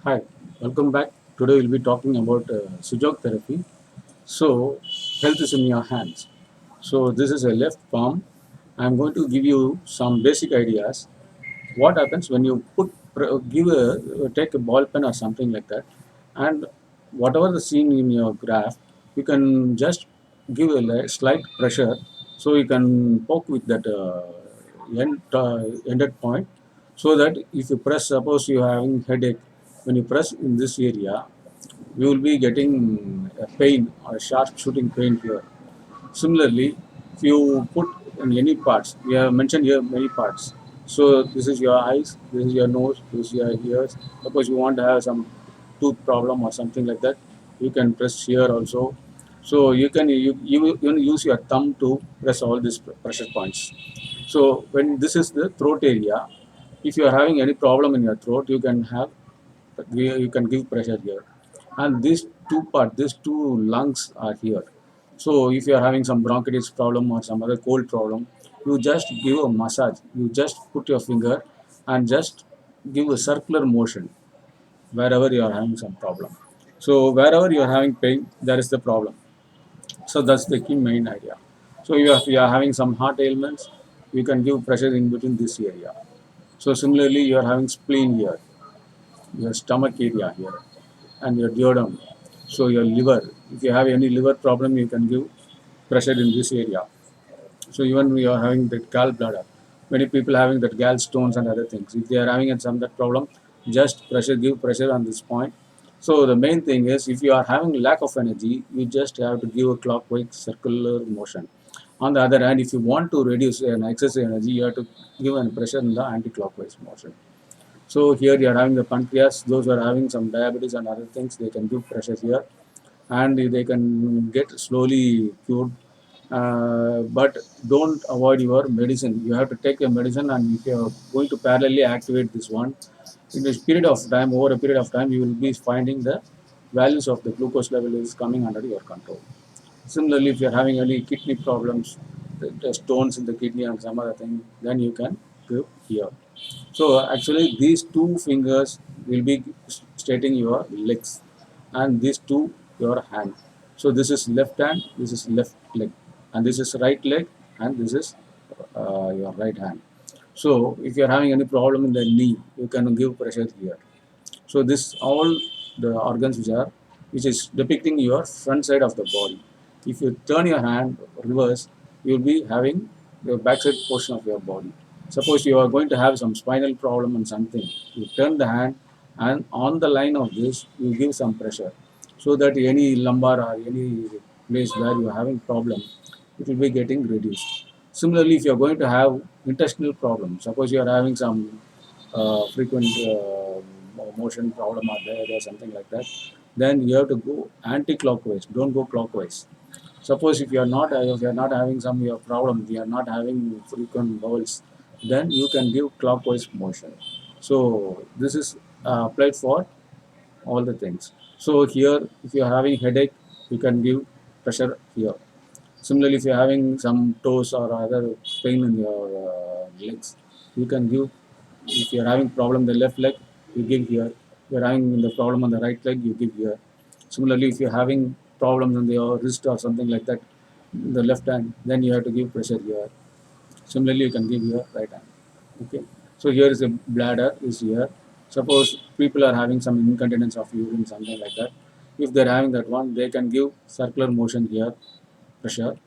Hi, welcome back. Today we'll be talking about SUJOK therapy. So, health is in your hands. So, this is a left palm. I'm going to give you some basic ideas. What happens when you take a ball pen or something like that, and whatever the scene in your graph, you can just give a slight pressure, so you can poke with that ended point, so that if you press, suppose you are having headache, when you press in this area, you will be getting a pain or a sharp shooting pain here. Similarly, if you put in any parts, we have mentioned here many parts. So this is your eyes, this is your nose, this is your ears. Suppose you want to have some tooth problem or something like that, you can press here also. So you use your thumb to press all these pressure points. So when this is the throat area, if you are having any problem in your throat, you can give pressure here. And these two lungs are here. So if you are having some bronchitis problem or some other cold problem, you just give a massage. You just put your finger and just give a circular motion wherever you are having some problem. So wherever you are having pain, there is the problem. So that's the key main idea. So if you are having some heart ailments, you can give pressure in between this area. So similarly, you are having spleen here, your stomach area here, and your duodenum. So your liver, if you have any liver problem, you can give pressure in this area. So even we are having that gallbladder, many people having that gallstones and other things. If they are having some that problem, just give pressure on this point. So the main thing is, if you are having lack of energy, you just have to give a clockwise circular motion. On the other hand, if you want to reduce an excess energy, you have to give a pressure in the anti-clockwise motion. So here you are having the pancreas. Those who are having some diabetes and other things, they can give pressure here, and they can get slowly cured. But don't avoid your medicine. You have to take your medicine, and if you are going to parallelly activate this one, in this period of time, over a period of time, you will be finding the values of the glucose level is coming under your control. Similarly, if you are having any kidney problems, the stones in the kidney and some other thing, then you can give here. So actually, these two fingers will be stating your legs, and these two your hand. So this is left hand, this is left leg, and this is right leg, and this is your right hand. So if you are having any problem in the knee, you can give pressure here. So this all the organs which is depicting your front side of the body. If you turn your hand reverse, you will be having the backside portion of your body. Suppose you are going to have some spinal problem and something, you turn the hand, and on the line of this you give some pressure, so that any lumbar or any place where you are having problem, it will be getting reduced. Similarly, if you are going to have intestinal problem, suppose you are having some frequent motion problem are there or something like that, then you have to go anti-clockwise. Don't go clockwise. Suppose if you are not having some your problem, you are not having frequent bowels, then you can give clockwise motion. So this is applied for all the things. So here, if you are having headache, you can give pressure here. Similarly, if you are having some toes or other pain in your legs, you can give. If you are having problem in the left leg, you give here. If you are having the problem on the right leg, you give here. Similarly, if you are having problems on your wrist or something like that, the left hand, then you have to give pressure here. Similarly, you can give your right hand. Okay. So here is a bladder is here. Suppose people are having some incontinence of urine, something like that. If they're having that one, they can give circular motion here, pressure.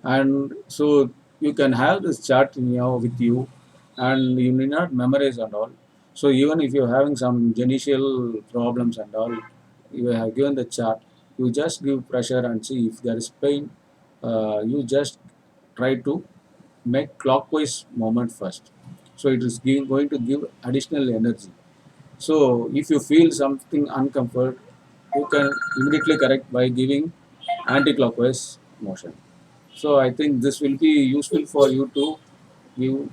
And so you can have this chart in your with you, and you need not memorize and all. So even if you're having some genital problems and all, you have given the chart, you just give pressure and see if there is pain. You just try to make clockwise movement first, so it is going to give additional energy. So if you feel something uncomfort, you can immediately correct by giving anti-clockwise motion. So I think this will be useful for you to give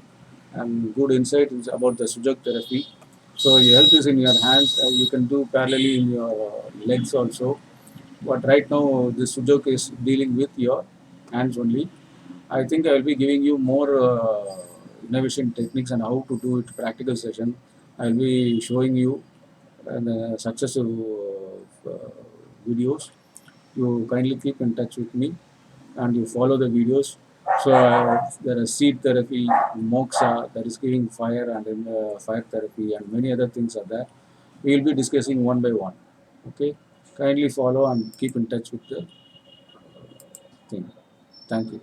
good insight about the SUJOK therapy. So your health is in your hands. You can do parallelly in your legs also. But right now, the SUJOK is dealing with your hands only. I think I will be giving you more innovation techniques and how to do it practical session. I will be showing you and successive videos. You kindly keep in touch with me and you follow the videos. So there is seed therapy, moksha, that is giving fire, and fire therapy, and many other things are there. We will be discussing one by one. Okay, kindly follow and keep in touch with the thing. Thank you.